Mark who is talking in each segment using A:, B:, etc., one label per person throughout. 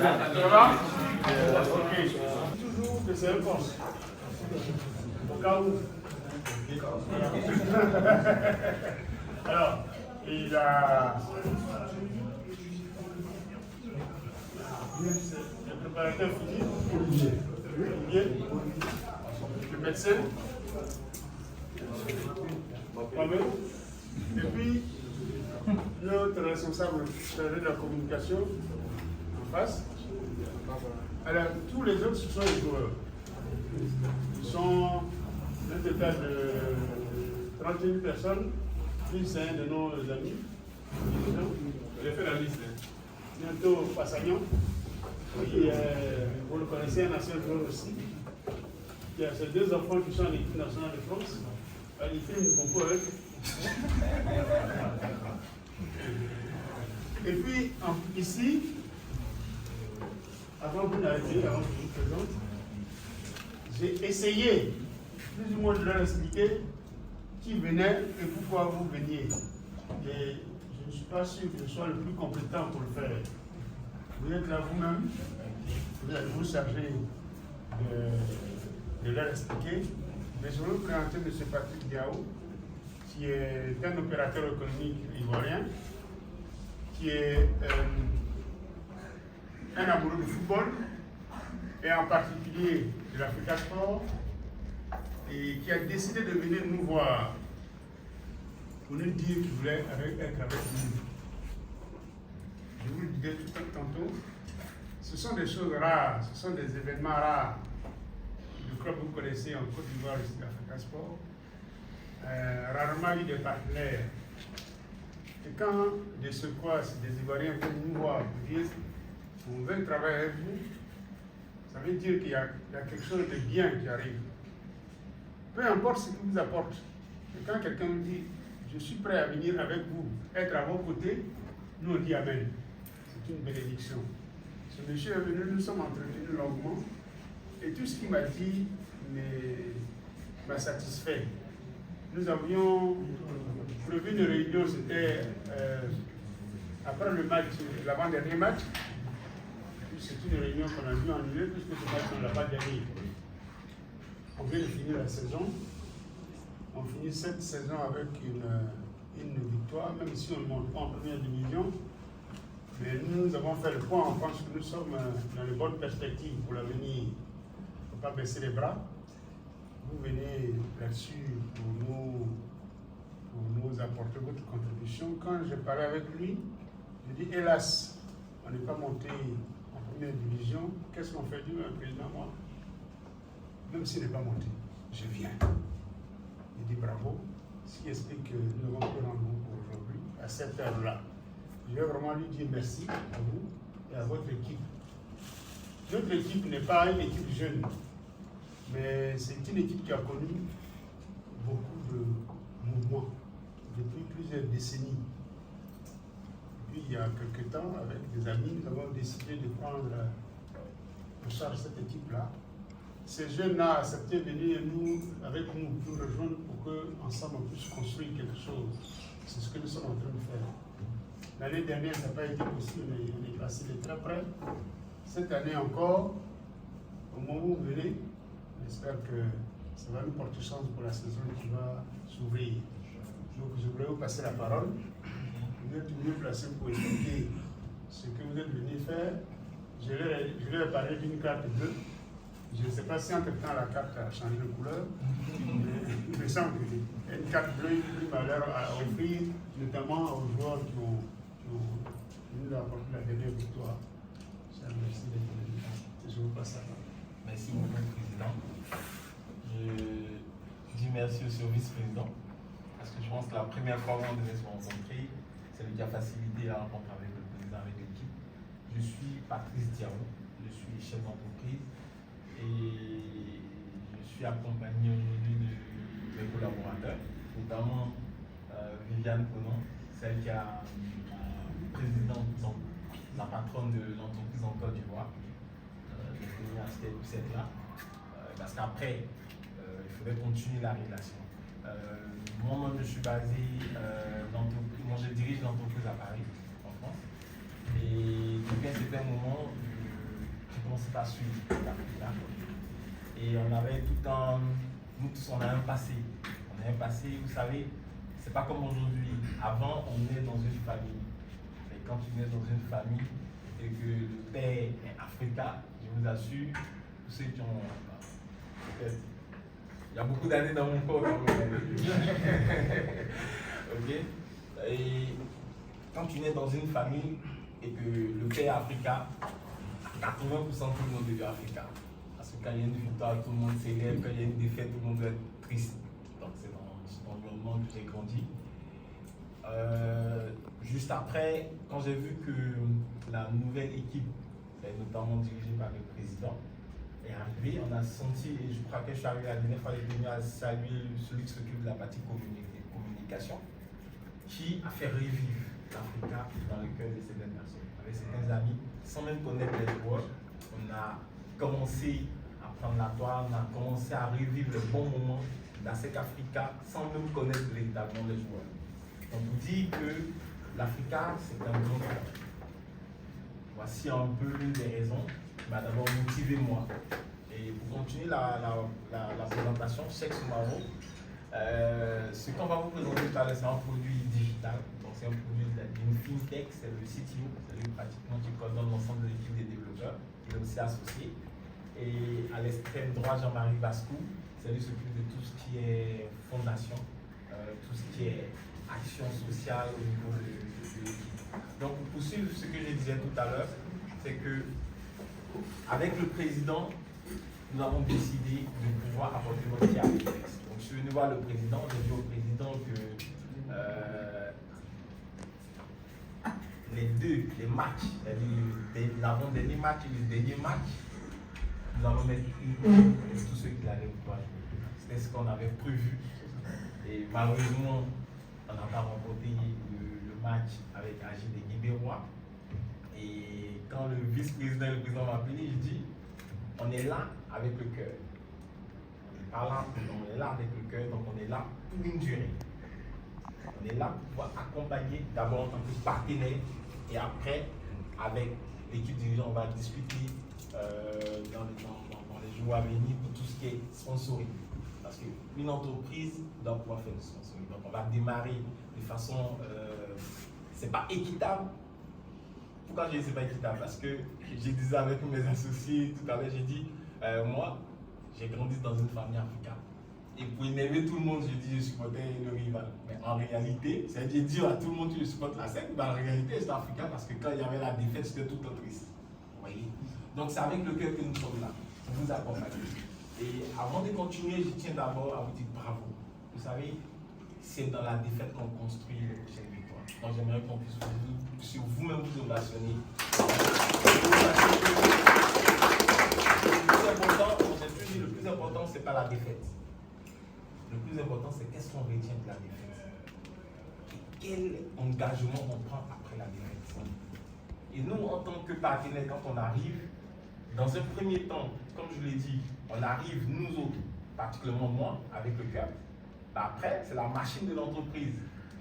A: Ça va? Ok. Toujours que c'est un force. Au cas où. Alors, il a. Le préparateur fini. Olivier. Le médecin. Moi-même. Et puis, notre responsable de la communication en face. Alors, tous les autres, ce sont les joueurs. Ils sont un total de 31 personnes, plus un de nos amis. J'ai fait la liste. Bientôt Passagnon, qui vous le connaissez, un ancien joueur aussi. Il y a ces deux enfants qui sont en équipe nationale de France. Il filme beaucoup avec. Et puis, ici, avant que vous n'arriviez, avant que je vous présente, j'ai essayé plus ou moins de leur expliquer qui venait et pourquoi vous veniez. Et je ne suis pas sûr que je sois le plus compétent pour le faire. Vous êtes là vous-même, vous allez vous charger de leur expliquer. Mais je vais vous présenter M. Patrick Diao, qui est un opérateur économique ivoirien, qui est un amoureux du football, et en particulier de l'Africa Sport, et qui a décidé de venir nous voir pour nous dire qu'il voulait être avec nous. Je vous le disais tout tantôt, ce sont des choses rares, ce sont des événements rares. Le club que vous connaissez en Côte d'Ivoire, ici, l'Africa Sport, rarement eu des partenaires. Et quand de ce quoi des Ivoiriens viennent nous voir pour dire on veut travailler avec vous, ça veut dire qu'il y a quelque chose de bien qui arrive. Peu importe ce qu'il vous apporte. Et quand quelqu'un nous dit je suis prêt à venir avec vous, être à vos côtés, nous on dit Amen. C'est une bénédiction. Ce monsieur est venu, nous sommes entretenus longuement, et tout ce qu'il m'a dit m'a satisfait. Nous avions prévu une réunion, c'était après le match, l'avant-dernier match. C'est une réunion qu'on a dû annuler puisque ce match on ne l'a pas gagné. On vient de finir la saison. On finit cette saison avec une victoire, même si on ne monte pas en première division. Mais nous avons fait le point, on pense que nous sommes dans les bonnes perspectives pour l'avenir. Il ne faut pas baisser les bras. Vous venez là-dessus pour nous apporter votre contribution. Quand je parlais avec lui, je dis hélas, on n'est pas monté en première division. Qu'est-ce qu'on fait du président, moi? Même s'il n'est pas monté, je viens. Il dit bravo, ce qui explique que nous avons pris rendez-vous pour aujourd'hui, à cette heure-là. Je vais vraiment lui dire merci à vous et à votre équipe. Notre équipe n'est pas une équipe jeune, mais c'est une équipe qui a connu beaucoup de mouvements depuis plusieurs décennies. Puis il y a quelque temps, avec des amis, nous avons décidé de prendre en charge cette équipe-là. Ces jeunes-là accepté de venir avec nous rejoindre pour qu'ensemble on puisse construire quelque chose. C'est ce que nous sommes en train de faire. L'année dernière, ça n'a pas été possible, mais on est passé de très près. Cette année encore, au moment où vous venez, j'espère que ça va nous porter chance pour la saison qui va s'ouvrir. Donc je voudrais vous passer la parole. Vous êtes mieux placé pour expliquer ce que vous êtes venu faire. Je leur ai parlé d'une carte bleue. Je ne sais pas si entre-temps la carte a changé de couleur, mais il me semble qu'il y a une carte bleue qui m'a l'air à offrir, notamment aux joueurs qui nous apporté la dernière victoire. Merci d'être venu. Je vous passe la parole.
B: Merci beaucoup, Président. Je dis merci aussi au vice-président, parce que je pense que la première fois où on devait se rencontrer, c'est lui qui a facilité la rencontre avec le président, avec l'équipe. Je suis Patrice Diao, je suis chef d'entreprise et je suis accompagné aujourd'hui de mes collaborateurs, notamment Viviane Conon, celle qui a présidente, la patronne de l'entreprise en Côte d'Ivoire. Je tenais à ce qu'elle puisse être là, parce qu'après, il faudrait continuer la relation. Moi, je suis basé, moi je dirige l'entreprise à Paris, en France. Et depuis un certain moment, commencé par suivre l'Africa. Et on avait tout un. Nous tous, on a un passé. On a un passé, vous savez, c'est pas comme aujourd'hui. Avant, on est dans une famille. Et quand tu nais dans une famille et que le père est africain, je vous assure, tous ceux qui ont. Peut-être. Il y a beaucoup d'années dans mon corps. Ok? Et quand tu nais dans une famille et que le père est africain, 80% tout le monde est africain. Parce que quand il y a une victoire, tout le monde célèbre. Quand il y a une défaite, tout le monde doit être triste. Donc c'est dans cet environnement que j'ai grandi. Juste après, quand j'ai vu que la nouvelle équipe, notamment dirigée par le président, est arrivée, on a senti, et je crois que je suis arrivé la dernière fois, il est venu à saluer celui qui s'occupe de la partie communication, qui a fait revivre l'Africa dans le cœur de certaines personnes. Avec certains amis, sans même connaître les joueurs, on a commencé à prendre la toile, on a commencé à revivre le bon moment d'ASEC Africa sans même connaître véritablement les joueurs. On vous dit que l'Africa, c'est un grand club. Voici un peu l'une des raisons qui m'a d'abord motivé moi. Et pour continuer la présentation, Cheikh Soumaoro, ce qu'on va vous présenter tout à l'heure, c'est un produit digital. Donc c'est un produit d'une fintech, c'est le CTO, c'est lui pratiquement qui coordonne l'ensemble de l'équipe des développeurs. Il est aussi associé. Et à l'extrême droit, Jean-Marie Bascou, c'est lui qui s'occupe de tout ce qui est fondation, tout ce qui est action sociale au niveau de l'équipe. Donc pour poursuivre ce que je disais tout à l'heure, c'est que avec le président, nous avons décidé de pouvoir apporter notre pierre à l'édifice. Donc je suis venu voir le président, j'ai dit au président que les matchs, l'avant-dernier match et le dernier match, nous allons mettre une de tous ceux qui allaient pouvoir jouer. C'était ce qu'on avait prévu. Et malheureusement, on n'a pas remporté le match avec Agile de Guibérois. Et quand le vice-président et le président m'ont appelé, je dis on est là avec le cœur. On n'est pas là, on est là avec le cœur, donc on est là pour une durée. On est là pour pouvoir accompagner d'abord en tant que partenaire et après, avec l'équipe dirigeante, on va discuter dans les jours à venir pour tout ce qui est sponsoring. Parce qu'une entreprise doit pouvoir faire du sponsoring. Donc on va démarrer de façon. C'est pas équitable. Pourquoi je dis c'est pas équitable? Parce que j'ai dit avec mes associés tout à l'heure, j'ai dit moi, j'ai grandi dans une famille africaine. Et pour énerver tout le monde, j'ai dit je supportais le rival. Mais en réalité, c'est-à-dire dire à tout le monde que je supporte la SEC, mais en réalité, c'est africain parce que quand il y avait la défaite, c'était tout triste. Vous voyez? Donc c'est avec le cœur que nous sommes là, pour vous accompagner. Et avant de continuer, je tiens d'abord à vous dire bravo. Vous savez, c'est dans la défaite qu'on construit les prochaines victoires. Donc j'aimerais qu'on puisse sur vous-même vous ovationner. Le plus important, c'est pas la défaite. Le plus important, c'est qu'est-ce qu'on retient de la défaite. Et quel engagement on prend après la défaite. Et nous, en tant que partenaires, quand on arrive, dans un premier temps, comme je l'ai dit, on arrive, nous autres, particulièrement moi, avec le cœur. Après, c'est la machine de l'entreprise.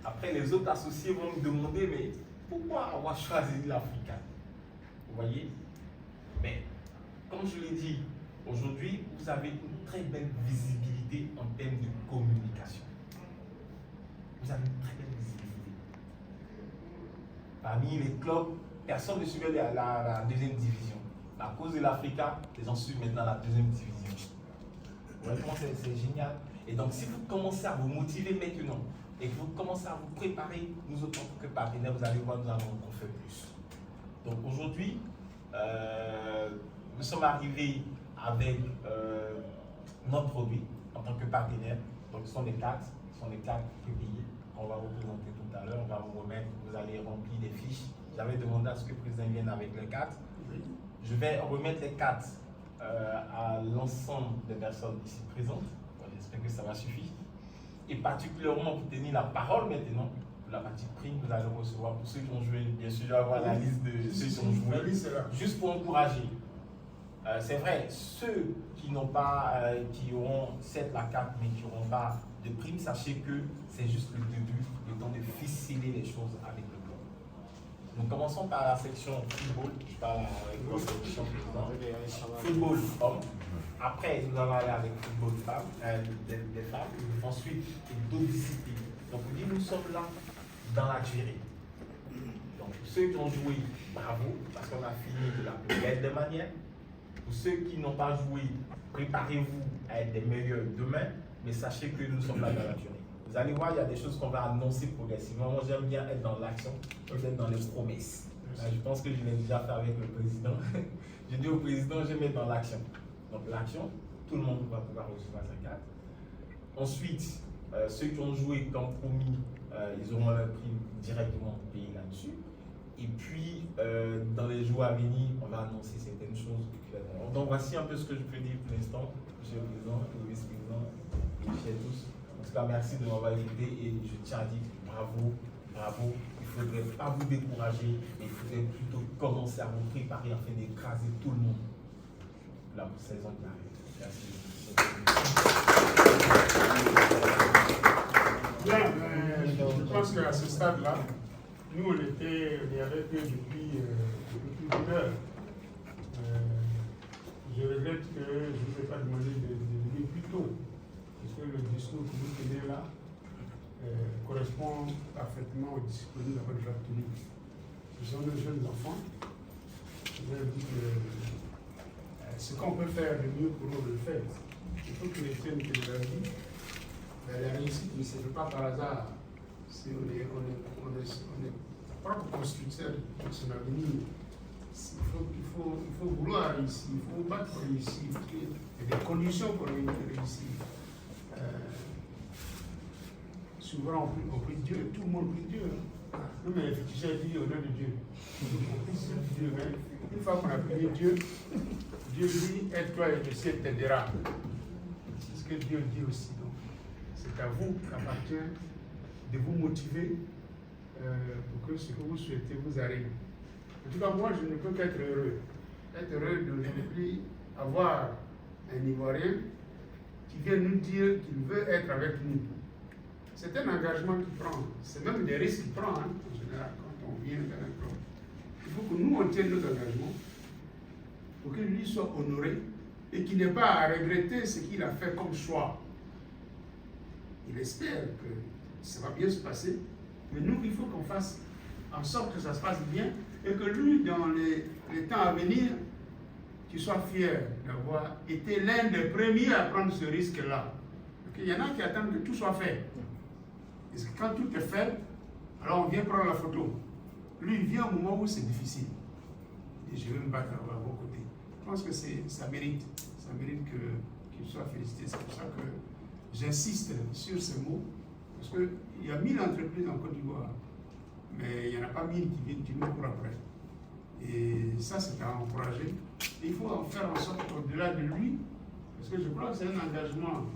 B: Après, les autres associés vont me demander, mais pourquoi avoir choisi l'Africa? Vous voyez? Mais, comme je l'ai dit, aujourd'hui, vous avez une très belle visibilité en termes de communication. Vous avez une très belle visibilité. Parmi les clubs, personne ne suivait la deuxième division. À cause de l'Africa, les gens suivent maintenant la deuxième division. Vous voyez comment c'est génial? Et donc, si vous commencez à vous motiver maintenant et que vous commencez à vous préparer, nous autres en tant que partenaires, vous allez voir, nous allons en faire plus. Donc aujourd'hui, nous sommes arrivés avec notre produit en tant que partenaire. Donc ce sont les cartes PPI qu'on va vous présenter tout à l'heure. On va vous remettre, vous allez remplir des fiches. J'avais demandé à ce que le président vienne avec les cartes. Je vais remettre les cartes à l'ensemble des personnes ici présentes. J'espère que ça va suffire. Et particulièrement pour tenir la parole maintenant, pour la partie prime, vous allez recevoir pour ceux qui ont joué. Bien sûr, je vais avoir la liste de ceux qui ont joué. Juste pour encourager. C'est vrai, ceux qui n'ont pas, qui auront certes la carte mais qui n'auront pas de prime, sachez que c'est juste le début, le temps de ficeler les choses avec le club. Nous commençons par la section football. Je parle avec votre section président. Football homme. Après, nous allons aller avec football des femmes. Ensuite, d'autres disciplines. Donc, nous sommes là dans la durée. Donc, pour ceux qui ont joué, bravo, parce qu'on a fini de la plus belle des manières. Pour ceux qui n'ont pas joué, préparez-vous à être des meilleurs demain, mais sachez que nous sommes là dans la durée. Vous allez voir, il y a des choses qu'on va annoncer progressivement. Moi, j'aime bien être dans l'action, peut-être dans les promesses. Là, je pense que je l'ai déjà fait avec le président. J'ai dit au président, je vais être dans l'action. Donc, l'action, tout le monde va pouvoir recevoir sa carte. Ensuite, ceux qui ont joué comme promis, ils auront leur prime directement payé là-dessus. Et puis, dans les jours à venir, on va annoncer certaines choses. Donc, voici un peu ce que je peux dire pour l'instant, monsieur le président, le vice-président, et chers tous. En tout cas, merci de m'avoir écouté et je tiens à dire bravo, bravo. Il ne faudrait pas vous décourager, mais il faudrait plutôt commencer à vous préparer afin d'écraser tout le monde la saison qui arrive. Merci.
A: Bien, je pense qu'à ce stade-là, nous, on y avait été depuis plus d'une heure. Je regrette que je ne vous ai pas demandé de venir plus tôt, parce que le discours que vous tenez là correspond parfaitement au discours que nous avons déjà tenu. Ce sont de jeunes enfants. Je leur dis que ce qu'on peut faire de mieux pour nous, le faire. Il faut que les jeunes que je leur dis, la réussite ne se fait pas par hasard. Si on est propre constructeur de son avenir. Il faut vouloir réussir, il faut battre pour réussir, il y a des conditions pour réussir. Souvent on prie Dieu, tout le monde prie Dieu. Non mais j'ai dit au nom de Dieu. Dieu, une fois qu'on a prié Dieu, Dieu dit aide-toi et le ciel t'aidera. C'est ce que Dieu dit aussi. Donc, c'est à vous qu'appartient de vous motiver pour que ce que vous souhaitez vous arrive. En tout cas, moi, je ne peux qu'être heureux. Être heureux d'aujourd'hui avoir un Ivoirien qui vient nous dire qu'il veut être avec nous. C'est un engagement qu'il prend. C'est même des risques qu'il prend, hein, en général, quand on vient dans un club. Il faut que nous, on tienne nos engagements pour qu'il lui soit honoré et qu'il n'ait pas à regretter ce qu'il a fait comme choix. Il espère que ça va bien se passer, mais nous, il faut qu'on fasse en sorte que ça se passe bien et que lui, dans les temps à venir, qu'il soit fier d'avoir été l'un des premiers à prendre ce risque-là. Il y en a qui attendent que tout soit fait. Et quand tout est fait, alors on vient prendre la photo. Lui, il vient au moment où c'est difficile. Et je vais me battre à vos côtés. Je pense que ça mérite qu'il soit félicité. C'est pour ça que j'insiste sur ce mot. Parce qu'il y a 1000 entreprises en Côte d'Ivoire. Mais il n'y en a pas 1000 qui viennent du nous pour après. Et ça, c'est à encourager. Et il faut en faire en sorte qu'au-delà de lui, parce que je crois que c'est un engagement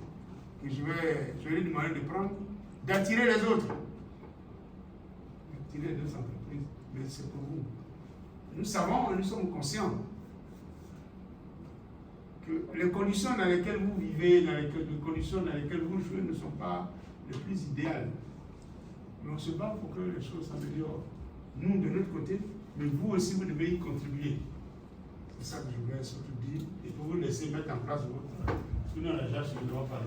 A: que je vais lui demander de prendre, d'attirer les autres. D'attirer les autres entreprises. Mais c'est pour vous. Nous savons et nous sommes conscients que les conditions dans lesquelles vous vivez, les conditions dans lesquelles vous jouez ne sont pas les plus idéales. Mais on se bat pour que les choses s'améliorent. Nous, de notre côté, mais vous aussi, vous devez y contribuer. C'est ça que je voulais surtout dire. Et pour vous laisser mettre en place votre. Sinon, la jage ne doit pas.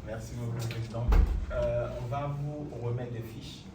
B: Merci beaucoup, Président. On va vous remettre des fiches.